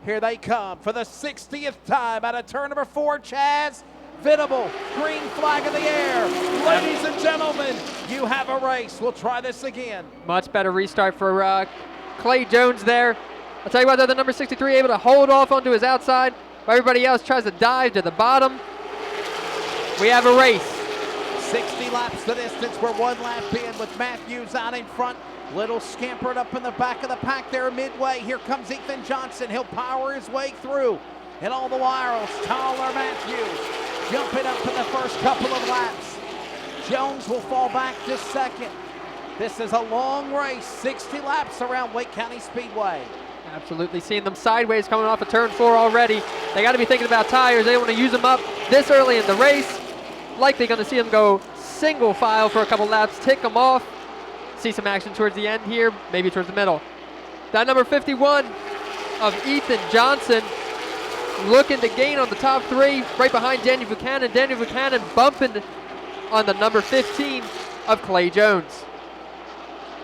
Here they come for the 60th time out of turn number 4, Chaz. Venable, green flag in the air. Ladies and gentlemen, you have a race. We'll try this again. Much better restart for Clay Jones there. I'll tell you what, though, the number 63 able to hold off onto his outside, while everybody else tries to dive to the bottom. We have a race. 60 laps the distance. We're 1 lap in with Matthews out in front. Little scampered up in the back of the pack there midway. Here comes Ethan Johnson. He'll power his way through. And all the while, Tyler Matthews jumping up in the first couple of laps. Jones will fall back to second. This is a long race, 60 laps around Wake County Speedway. Absolutely, seeing them sideways coming off of turn 4 already. They got to be thinking about tires. They want to use them up this early in the race. Likely going to see them go single file for a couple laps, tick them off. See some action towards the end here, maybe towards the middle. That number 51 of Ethan Johnson looking to gain on the top 3, right behind Daniel Buchanan. Daniel Buchanan bumping on the number 15 of Clay Jones.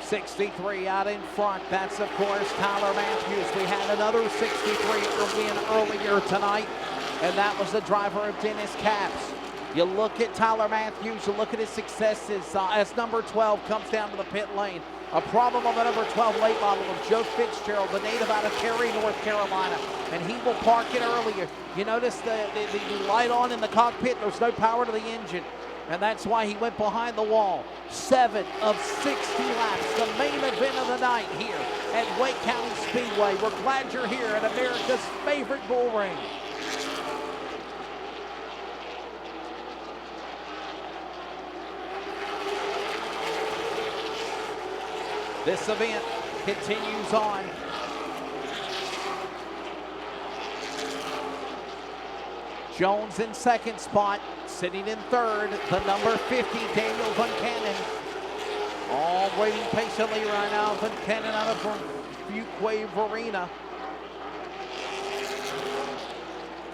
63 out in front. That's, of course, Tyler Matthews. We had another 63 win earlier tonight, and that was the driver of Dennis Capps. You look at Tyler Matthews, you look at his successes as number 12 comes down to the pit lane. A problem on the number 12 late model of Joe Fitzgerald, the native out of Cary, North Carolina, and he will park it earlier. You notice the light on in the cockpit, there's no power to the engine, and that's why he went behind the wall. 7 of 60 laps, the main event of the night here at Wake County Speedway. We're glad you're here at America's favorite bull ring. This event continues on. Jones in second spot, sitting in third, the number 50, Daniel Buchanan. All waiting patiently right now. Buchanan out of Speedway Arena.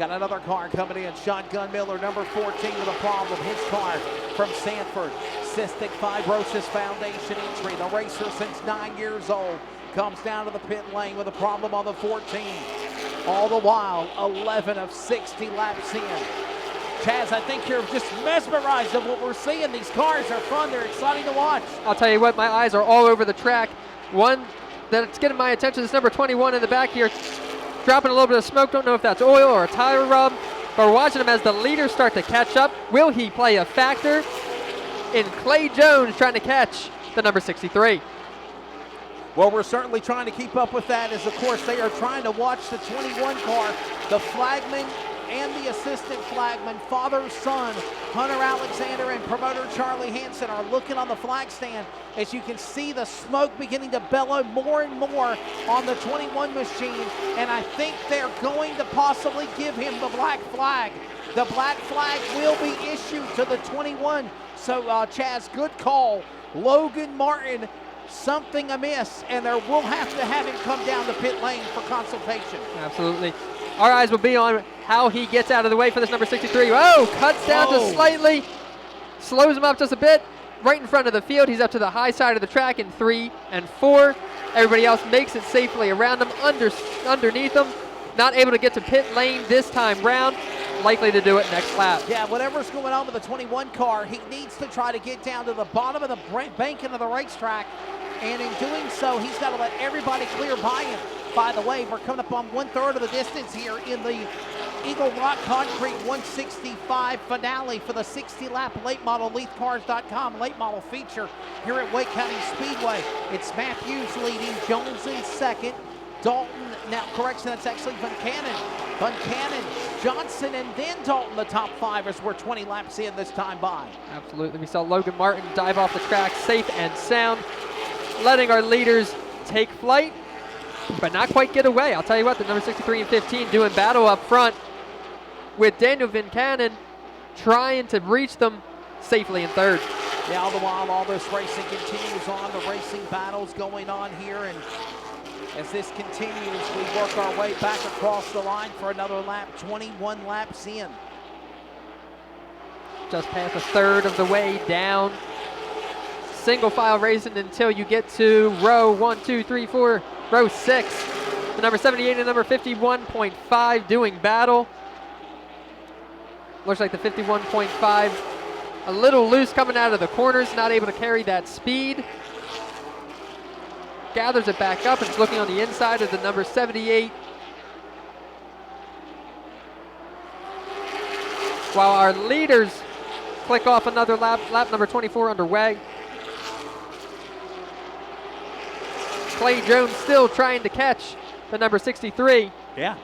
Got another car coming in. Shotgun Miller, number 14 with a problem. His car from Sanford. Cystic Fibrosis Foundation injury. The racer since 9 years old comes down to the pit lane with a problem on the 14. All the while, 11 of 60 laps in. Chaz, I think you're just mesmerized of what we're seeing. These cars are fun. They're exciting to watch. I'll tell you what, my eyes are all over the track. One that's getting my attention is number 21 in the back here, dropping a little bit of smoke. Don't know if that's oil or a tire rub, but we're watching him as the leaders start to catch up. Will he play a factor in Clay Jones trying to catch the number 63? Well, we're certainly trying to keep up with that, as of course they are trying to watch the 21 car. The flagman and the assistant flagman, father, son, Hunter Alexander and promoter Charlie Hansen are looking on the flag stand. As you can see the smoke beginning to bellow more and more on the 21 machine, and I think they're going to possibly give him the black flag. The black flag will be issued to the 21. So, Chaz, good call. Logan Martin, something amiss, and there will have to have him come down the pit lane for consultation. Absolutely. Our eyes will be on how he gets out of the way for this number 63. Oh, cuts down just slightly, slows him up just a bit, right in front of the field. He's up to the high side of the track in 3 and 4. Everybody else makes it safely around him, underneath him. Not able to get to pit lane this time round. Likely to do it next lap. Yeah, whatever's going on with the 21 car, he needs to try to get down to the bottom of the bank into the racetrack, and in doing so, he's got to let everybody clear by him. By the way, we're coming up on 1/3 of the distance here in the Eagle Rock Concrete 165 finale for the 60-lap late model LeafCars.com late model feature here at Wake County Speedway. It's Matthews leading, Jones in second, Dalton, now correction, that's actually Buchanan, Johnson, and then Dalton, the top 5 as we're 20 laps in this time by. Absolutely. We saw Logan Martin dive off the track safe and sound, letting our leaders take flight, but not quite get away. I'll tell you what, the number 63 and 15 doing battle up front with Daniel Buchanan trying to reach them safely in third. Yeah, all the while, all this racing continues on. The racing battle's going on here, and as this continues, we work our way back across the line for another lap, 21 laps in. Just past a third of the way down. Single file racing until you get to row 1, 2, 3, 4, row 6. The number 78 and number 51.5 doing battle. Looks like the 51.5 a little loose coming out of the corners, not able to carry that speed. Gathers it back up and is looking on the inside of the number 78. While our leaders click off another lap number 24 underway. Clay Jones still trying to catch the number 63. Yeah.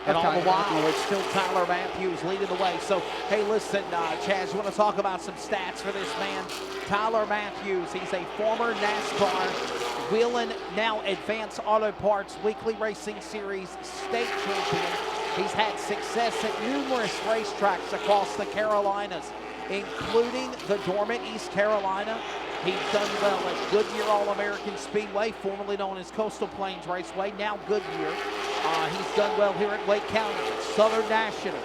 And all the while, it's still Tyler Matthews leading the way. So, hey, listen, Chaz, you want to talk about some stats for this man? Tyler Matthews, he's a former NASCAR Wheelin' now Advanced Auto Parts Weekly Racing Series state champion. He's had success at numerous racetracks across the Carolinas, including the Dormant, East Carolina. He's done well at Goodyear All-American Speedway, formerly known as Coastal Plains Raceway, now Goodyear. He's done well here at Wake County, Southern National,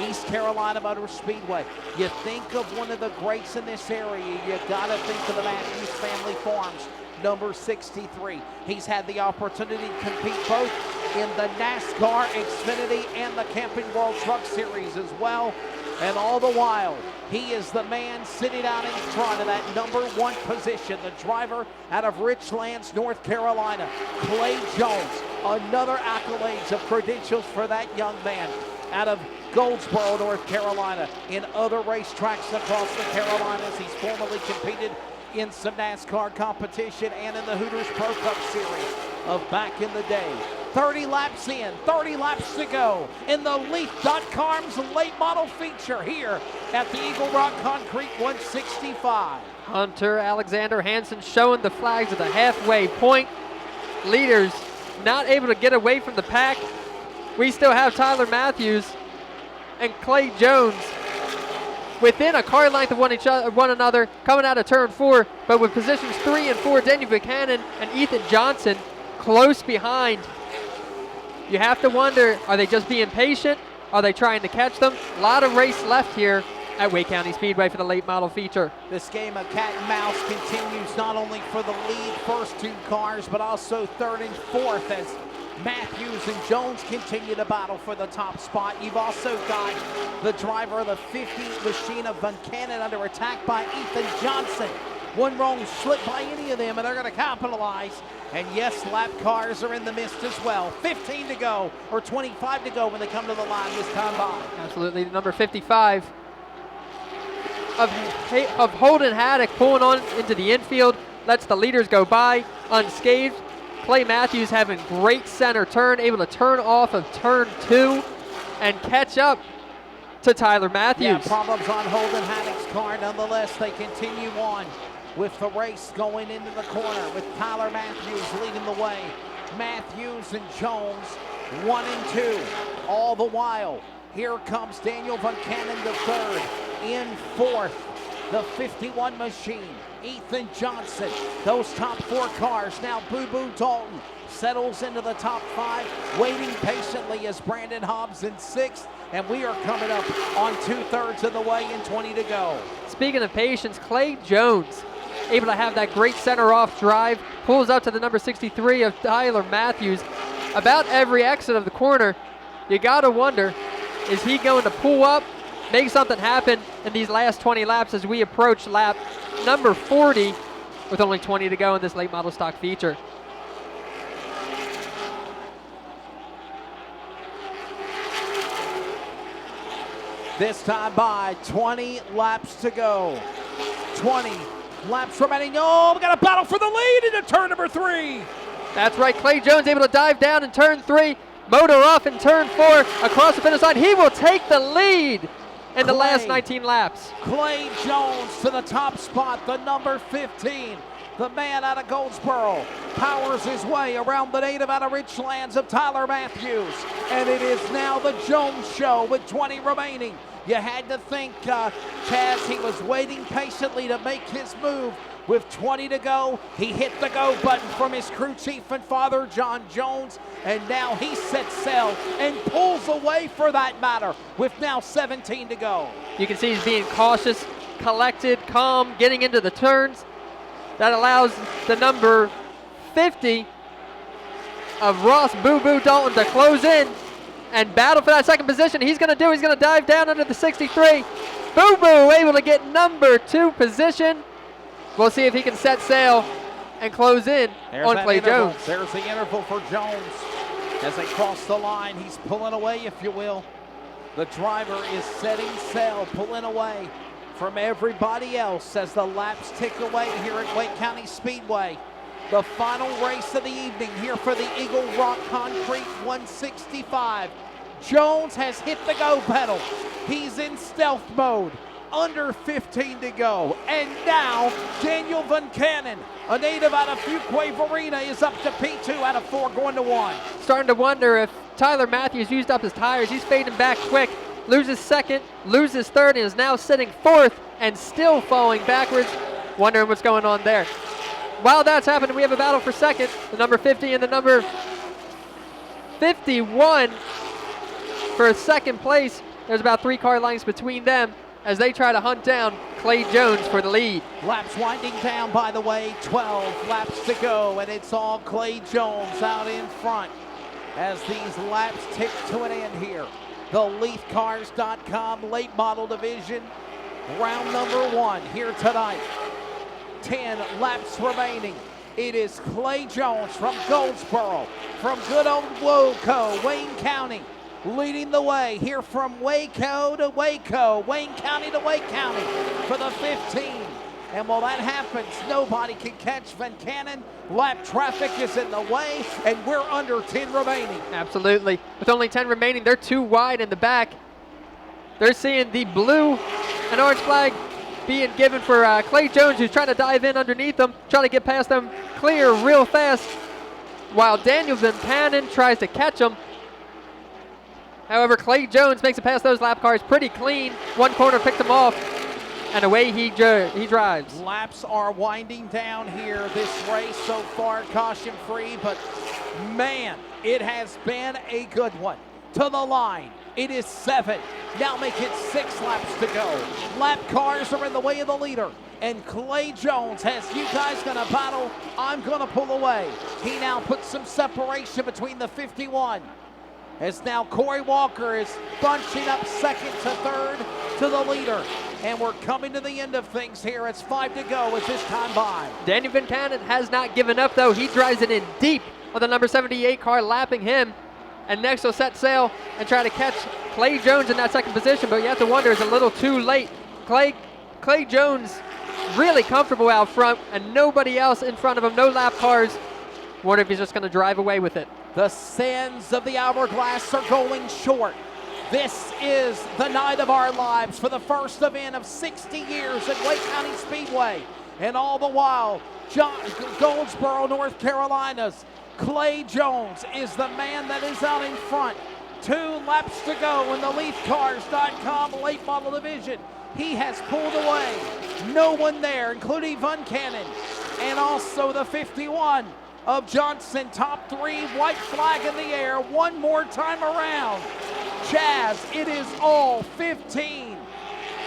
East Carolina Motor Speedway. You think of one of the greats in this area, you gotta think of the Matthews Family Farms, number 63. He's had the opportunity to compete both in the NASCAR, Xfinity, and the Camping World Truck Series as well. And all the while, he is the man sitting out in front of that number 1 position, the driver out of Richlands, North Carolina, Clay Jones. Another accolades of credentials for that young man out of Goldsboro, North Carolina, in other racetracks across the Carolinas. He's formerly competed in some NASCAR competition and in the Hooters Pro Cup Series of back in the day. 30 laps in, 30 laps to go in the Leaf.com's late model feature here at the Eagle Rock Concrete 165. Hunter Alexander Hansen showing the flags at the halfway point. Leaders not able to get away from the pack. We still have Tyler Matthews and Clay Jones within a car length of one another coming out of turn 4, but with positions 3 and 4, Daniel Buchanan and Ethan Johnson close behind. You have to wonder, are they just being patient? Are they trying to catch them? A lot of race left here at Wake County Speedway for the late model feature. This game of cat and mouse continues not only for the lead first 2 cars, but also 3rd and 4th as Matthews and Jones continue to battle for the top spot. You've also got the driver of the 50 machine of Buchanan under attack by Ethan Johnson. One wrong slip by any of them, and they're going to capitalize. And yes, lap cars are in the mist as well. 15 to go, or 25 to go when they come to the line this time by. Absolutely, number 55 of Holden Haddock pulling on into the infield, lets the leaders go by unscathed. Clay Matthews having great center turn, able to turn off of turn 2 and catch up to Tyler Matthews. Yeah, problems on Holden Haddock's car. Nonetheless, they continue on with the race going into the corner with Tyler Matthews leading the way. Matthews and Jones 1 and 2. All the while, here comes Daniel Buchanan the 3rd. In 4th, the 51 machine, Ethan Johnson. Those top 4 cars. Now Boo Boo Dalton settles into the top 5, waiting patiently as Brandon Hobbs in 6th. And we are coming up on 2/3 of the way and 20 to go. Speaking of patience, Clay Jones able to have that great center off drive, pulls up to the number 63 of Tyler Matthews. About every exit of the corner, you gotta wonder, is he going to pull up, make something happen in these last 20 laps as we approach lap number 40 with only 20 to go in this late model stock feature. This time by 20 laps to go. 20 laps remaining. Oh, we got a battle for the lead into turn number 3. That's right, Clay Jones able to dive down in turn 3, motor off in turn 4, across the finish line. He will take the lead in the last 19 laps. Clay Jones to the top spot, the number 15. The man out of Goldsboro powers his way around the native out of Richlands of Tyler Matthews. And it is now the Jones show with 20 remaining. You had to think, Chaz, he was waiting patiently to make his move. With 20 to go, he hit the go button from his crew chief and father, John Jones, and now he sets sail and pulls away for that matter with now 17 to go. You can see he's being cautious, collected, calm, getting into the turns. That allows the number 50 of Ross Boo Boo Dalton to close in and battle for that second position. He's going to dive down under the 63. Boo Boo able to get number 2 position. We'll see if he can set sail and close in on Clay Jones. There's the interval for Jones. As they cross the line, he's pulling away, if you will. The driver is setting sail, pulling away from everybody else as the laps tick away here at Wake County Speedway. The final race of the evening here for the Eagle Rock Concrete 165. Jones has hit the go pedal. He's in stealth mode. Under 15 to go. And now Daniel Van Cannon, a native out of Fuquay-Varina, is up to P2 out of 4 going to 1. Starting to wonder if Tyler Matthews used up his tires. He's fading back quick. Loses second, loses third, and is now sitting 4th and still falling backwards. Wondering what's going on there. While that's happening, we have a battle for second. The number 50 and the number 51 for second place. There's about 3 car lengths between them as they try to hunt down Clay Jones for the lead. Laps winding down, by the way, 12 laps to go, and it's all Clay Jones out in front as these laps tick to an end here. The LeafCars.com late model division, round number 1 here tonight. 10 laps remaining. It is Clay Jones from Goldsboro, from good old Waco, Wayne County, leading the way here from Waco to Waco, Wayne County to Wake County for the 15. And while that happens, nobody can catch Van Cannon. Lap traffic is in the way, and we're under 10 remaining. Absolutely. With only 10 remaining, they're too wide in the back. They're seeing the blue and orange flag being given for Clay Jones, who's trying to dive in underneath them, trying to get past them clear real fast, while Daniel Van Cannon tries to catch him. However, Clay Jones makes it past those lap cars pretty clean. One corner picked him off, and away he drives. Laps are winding down here. This race so far caution-free, but man, it has been a good one. To the line, it is 7. Now make it 6 laps to go. Lap cars are in the way of the leader, and Clay Jones has you guys gonna battle. I'm gonna pull away. He now puts some separation between the 51. As now Corey Walker is bunching up second to third to the leader. And we're coming to the end of things here. It's 5 to go as this time by. Daniel Van Cannon has not given up, though. He drives it in deep on the number 78 car, lapping him. And next he'll set sail and try to catch Clay Jones in that second position. But you have to wonder, it's a little too late. Clay Jones really comfortable out front, and nobody else in front of him. No lap cars. Wonder if he's just going to drive away with it. The sands of the hourglass are going short. This is the night of our lives for the first event of 60 years at Wake County Speedway. And all the while, Goldsboro, North Carolina's Clay Jones is the man that is out in front. 2 laps to go in the LeafCars.com late model division. He has pulled away. No one there, including Van Cannon, and also the 51 of Johnson. Top 3, white flag in the air. One more time around. Chaz, it is all 15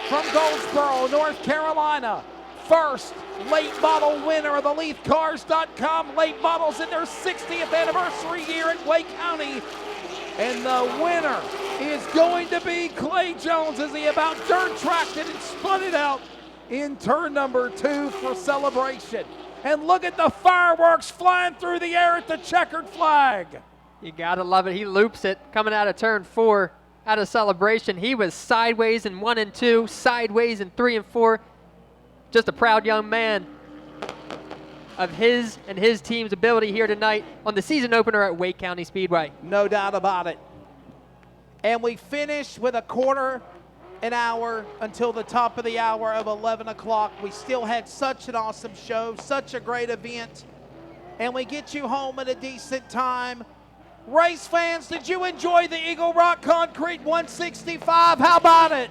from Goldsboro, North Carolina. First late model winner of the LeafCars.com late models in their 60th anniversary year at Wake County. And the winner is going to be Clay Jones as he about dirt tracked it and spun it out in turn number 2 for celebration. And look at the fireworks flying through the air at the checkered flag. You gotta love it. He loops it coming out of turn 4 out of celebration. He was sideways in 1 and 2, sideways in 3 and 4. Just a proud young man of his and his team's ability here tonight on the season opener at Wake County Speedway. No doubt about it. And we finish with a quarter an hour until the top of the hour of 11 o'clock. We still had such an awesome show, such a great event, and we get you home at a decent time. Race fans, did you enjoy the Eagle Rock Concrete 165? How about it?